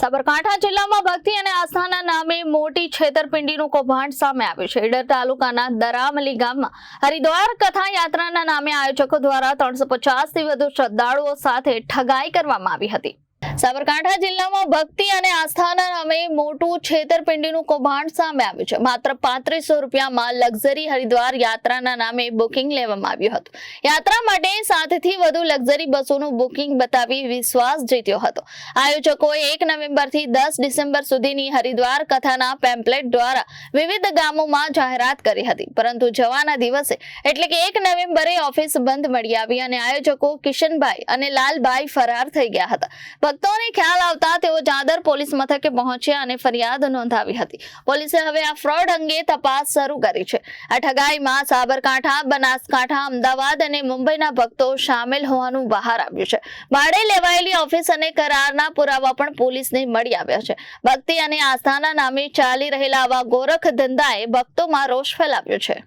સાબરકાંઠા જિલ્લામાં ભક્તિ અને આસ્થાના નામે મોટી છેતરપિંડીનું કૌભાંડ સામે આવ્યું છે। ઈડર તાલુકાના દરામલી ગામમાં હરિદ્વાર કથા યાત્રાના નામે આયોજકો દ્વારા 350 થી વધુ શ્રદ્ધાળુઓ સાથે ઠગાઈ કરવામાં આવી હતી। સાબરકાંઠા જિલ્લામાં ભક્તિ અને આસ્થાના નામે મોટું છેતરપિંડીનું કૌભાંડ સામે આવ્યું છે। માત્ર 3500 રૂપિયામાં લક્ઝરી હરિદ્વાર યાત્રાના નામે બુકિંગ લેવામાં આવ્યું હતું। યાત્રા માટે 7 થી વધુ લક્ઝરી બસોનું બુકિંગ બતાવી વિશ્વાસ જીત્યો હતો। આયોજકોએ 1 નવેમ્બરથી 10 ડિસેમ્બર સુધીની હરિદ્વાર કથાના પેમ્પલેટ દ્વારા વિવિધ ગામોમાં જાહેરાત કરી હતી, પરંતુ જવાના દિવસે એટલે કે 1 નવેમ્બરે ઓફિસ બંધ મળી આવી અને આયોજકો કિશનભાઈ અને લાલભાઈ ફરાર થઈ ગયા હતા। ભક્તોને ખ્યાલ આવતા તેઓ જાદર પોલીસ મથકે પહોંચ્યા અને ફરિયાદ નોંધાવી હતી। પોલીસે હવે આ ફ્રોડ અંગે તપાસ શરૂ કરી છે। આ ઠગાઈમાં સાબરકાંઠા, બનાસકાંઠા, અમદાવાદ અને મુંબઈના ભક્તો સામેલ હોવાનું બહાર આવ્યું છે। ભાડે લેવાયેલી ઓફિસ અને કરારના પુરાવા પણ પોલીસને મળી આવ્યા છે। ભક્તિ અને આસ્થાના નામે ચાલી રહેલા આવા ગોરખ ધંધાએ ભક્તોમાં રોષ ફેલાવ્યો છે।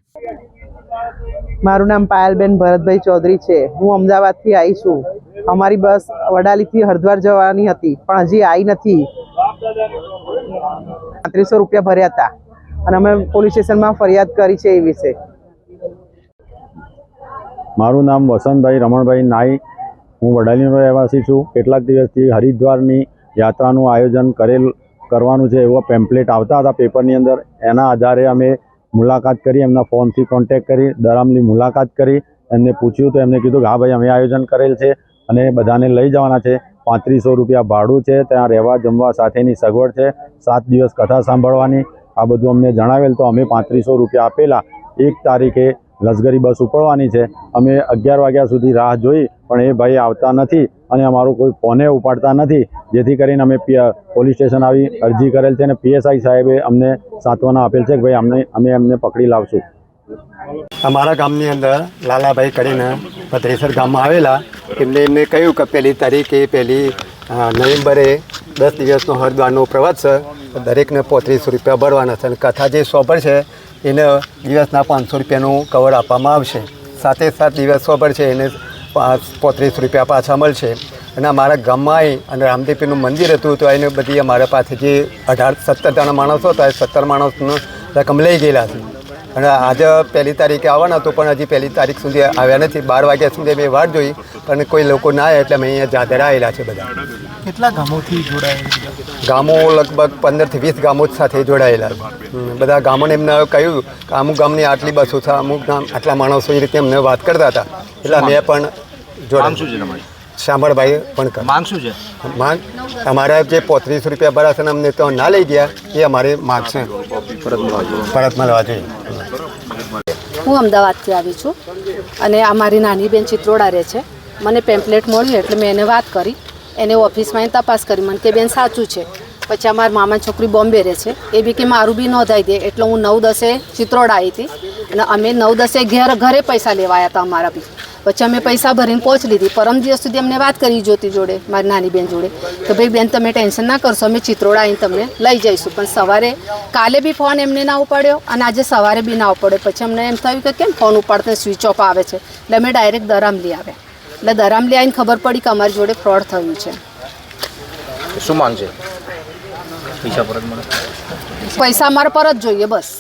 મારું નામ પાયલબેન ભરતભાઈ ચૌધરી છે। હું અમદાવાદથી આવી છું। અમારી બસ વડાલીથી હરિદ્વાર જવાની હતી, પણ હજી આવી નથી। 3500 રૂપિયા ભર્યા હતા અને અમે પોલીસ સ્ટેશનમાં ફરિયાદ કરી છે એ વિશે। મારું નામ વસંતભાઈ રમણભાઈ નાઈ, હું વડાલીનો રહેવાસી છું। કેટલાક દિવસથી હરિદ્વારની યાત્રાનું આયોજન કરવાનું છે એવો પેમ્પલેટ આવતા હતા પેપરની અંદર। એના આધારે અમે મુલાકાત કરી, એમના ફોનથી કોન્ટેક્ટ કરી, દરામલી મુલાકાત કરી, એમને પૂછ્યું તો એમને કીધું કે હા ભાઈ અમે આયોજન કરેલ છે અને બધાને લઈ જવાના છે। 3500 રૂપિયા ભાડું છે, ત્યાં રહેવા જમવા સાથેની સગવડ છે, 7 દિવસ કથા સાંભળવાની, આ બધું અમને જણાવેલ તો અમે 3500 રૂપિયા આપેલા। 1 તારીખે લક્ઝરી બસ ઉપડવાની છે। અમે 11 વાગ્યા સુધી રાહ જોઈ, પણ એ ભાઈ આવતા નથી અને અમારો કોઈ ફોને ઉપાડતા નથી, જેથી કરીને અમે પોલીસ સ્ટેશન આવી અરજી કરેલ છે અને પીએસઆઈ સાહેબે અમને સાંત્વના આપેલ છે કે ભાઈ અમે એમને પકડી લાવશું। અમારા ગામની અંદર લાલાભાઈ કરીને ભદ્રેસર ગામમાં આવેલા, એમને કહ્યું કે 1 તારીખે 1 નવેમ્બરે 10 દિવસનો હરિદ્વારનો પ્રવાસ છે, દરેકને 3500 રૂપિયા ભરવાના છે અને કથા જે સોંપડ છે એને દિવસના 500 રૂપિયાનું કવર આપવામાં આવશે। 7 દિવસ સોંપડ છે એને 3500 રૂપિયા પાછા મળશે। અને અમારા ગામમાં આવી અને રામદેવપીરનું મંદિર હતું તો એને બધી અમારા પાસે જે 17 જણા માણસો હતા એ 17 માણસનો રકમ લઈ ગયેલા છે અને આજે 1 તારીખે આવવાના હતો, પણ હજી 1 તારીખ સુધી આવ્યા નથી। 12 વાગ્યા સુધી મેં વાટ જોઈ પણ કોઈ લોકો ના આવ્યા, એટલે અમે અહીંયા જાદર આવેલા છે બધા। કેટલા ગામોથી જોડાયેલા? ગામો લગભગ 15 થી 20 ગામો સાથે જોડાયેલા છે। બધા ગામોને એમને કહ્યું કે અમુક ગામની આટલી બસો છે, અમુક ગામ આટલા માણસો, એ રીતે અમને વાત કરતા હતા, એટલે મેં પણ જોડાયું। શામળભાઈ પણ માંગ શું છે? માંગ અમારા જે 3500 રૂપિયા ભરા છે ને અમને તો ના લઈ ગયા, એ અમારી માંગ છે, પરત મળવા જોઈએ। હું અમદાવાદથી આવી છું અને અમારી નાની બેન ચિત્રોડા રહે છે। મને પેમ્પલેટ મળ્યું એટલે મેં એને વાત કરી, એને ઓફિસમાં તપાસ કરી, મને કે બેન સાચું છે। પછી અમારી મામાની છોકરી બોમ્બે રહે છે, એ બી કે મારું બી નોંધાઈ દે, એટલે હું 9-10 ચિત્રોડા આવી હતી અને અમે 9-10 ઘરે પૈસા લેવાયા હતા અમારા બી। પછી અમે પૈસા ભરીને પહોંચી લીધી। પરમ દિવસ સુધી અમને વાત કરી જ્યોતિ જોડે, મારી નાની બેન જોડે, કે ભાઈ બેન તમે ટેન્શન ના કરશો, અમે ચિત્રોડા આવીને તમને લઈ જઈશું। પણ સવારે કાલે બી ફોન એમને ના ઉપાડ્યો અને આજે સવારે બી ના ઉપાડ્યો। પછી અમને એમ થયું કે કેમ ફોન ઉપાડતા સ્વિચ ઓફ આવે છે, એટલે અમે ડાયરેક્ટ દરામલી આવ્યા। એટલે દરામલી આવીને ખબર પડી કે અમારી જોડે ફ્રોડ થયું છે। શું માંગ છે? પૈસા પરત મળે? પૈસા અમારે પરત જોઈએ બસ।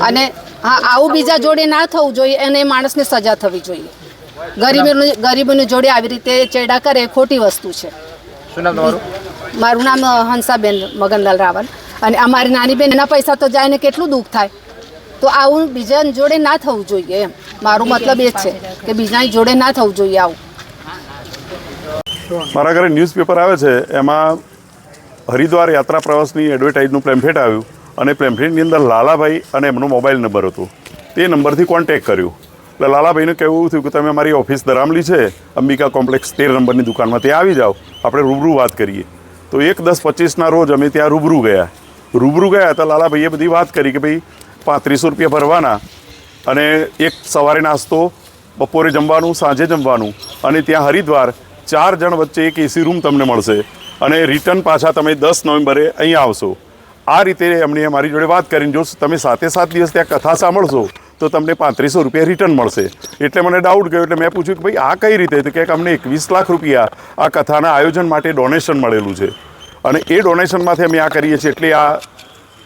અને હા, આવું બીજા જોડે ના થવું જોઈએ અને માણસને સજા થવી જોઈએ। ગરીબોની જોડે આવી રીતે ચેડા કરે એ ખોટી વસ્તુ છે। શું નામ તમારું? મારું નામ હંસાબેન મગનલાલ રાવલ। અને અમારી નાની બેન એના પૈસા તો જાય ને કેટલું દુઃખ થાય, તો આવું બીજા જોડે ના થવું જોઈએ એમ મારું મતલબ એ જ છે કે બીજા જોડે ના થવું જોઈએ આવું। મારા ઘરે ન્યૂઝપેપર આવે છે, એમાં હરિદ્વાર યાત્રા પ્રવાસની એડવર્ટાઇઝનું પેમ્ફલેટ આવ્યું અને પેમ્ફલેટની અંદર લાલાભાઈ અને એમનો મોબાઈલ નંબર હતો। તે નંબરથી કોન્ટેક કર્યો એટલે લાલાભાઈને કહેવું થયું કે તમે અમારી ઓફિસ દરામલી છે, અંબિકા કોમ્પ્લેક્સ 13 નંબરની દુકાનમાં, ત્યાં આવી જાઓ, આપણે રૂબરૂ વાત કરીએ। તો 1/10/25ના રોજ અમે ત્યાં રૂબરૂ ગયા તો લાલાભાઈએ બધી વાત કરી કે ભાઈ 3500 રૂપિયા ભરવાના અને એક સવારે નાસ્તો, બપોરે જમવાનું, સાંજે જમવાનું, અને ત્યાં હરિદ્વાર 4 જણ વચ્ચે એક એસી રૂમ તમને મળશે અને રિટર્ન પાછા તમે 10 નવેમ્બરે અહીંયા આવશો। આ રીતે એમણે અમારી જોડે વાત કરીને જો તમે 7 દિવસ ત્યાં કથા સાંભળશો તો તમને 3500 રૂપિયા રિટર્ન મળશે। એટલે મને ડાઉટ ગયો, એટલે મેં પૂછ્યું કે ભાઈ આ કઈ રીતે? તો કે અમને 21 લાખ રૂપિયા આ કથાના આયોજન માટે ડોનેશન મળેલું છે અને એ ડોનેશનમાંથી અમે આ કરીએ છીએ એટલે આ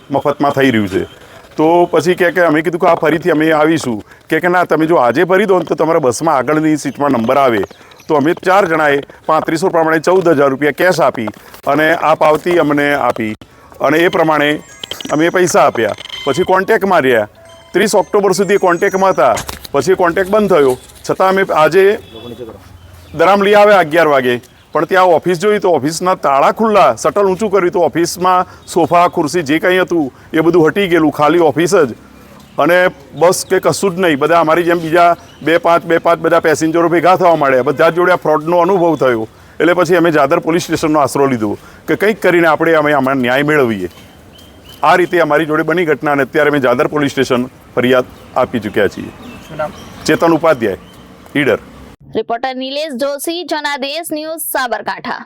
મફતમાં થઈ રહ્યું છે. તો પછી કે અમે કીધું કે આ ફરીથી અમે આવીશું કે ના તમે જો આજે ભરી દો ને તો તમારા બસમાં આગળની સીટમાં નંબર આવે. તો અમે 4 જણાએ 3500 પ્રમાણે 14,000 રૂપિયા કેશ આપી અને આ પાવતી અમને આપી અને એ પ્રમાણે અમે પૈસા આપ્યા. પછી કોન્ટેક્ટમાં રહ્યા 30 ઓક્ટોબર સુધી કોન્ટેક્ટમાં હતા. પછી કોન્ટેક્ટ બંધ થયો છતાં અમે આજે દરામલી આવ્યા 11 વાગે પણ ત્યાં ઓફિસ જોઈ તો ઓફિસના તાળા ખુલ્લા, શટલ ઊંચું કર્યું તો ઓફિસમાં સોફા ખુરશી જે કંઈ હતું એ બધું હટી ગયેલું, ખાલી ઓફિસ જ. અને બસ કે કશું જ નહીં. બધા અમારી જેમ બીજા 2-5 બધા પેસેન્જરો ભેગા થવા માંડ્યા. બધા જોડે આ ફ્રોડનો અનુભવ થયો. એટલે પછી અમે જાદર પોલીસ સ્ટેશનનો આશરો લીધો કે કંઈક કરીને અમે આમાં ન્યાય મેળવીએ. આ રીતે અમારી જોડે બની ઘટના અને અત્યારે અમે જાદર પોલીસ સ્ટેશન ફરિયાદ આપી ચૂક્યા છીએ. ચેતન ઉપાધ્યાય, ઈડર. Reporter Nilesh Joshi, Janadesh news, Sabarkantha.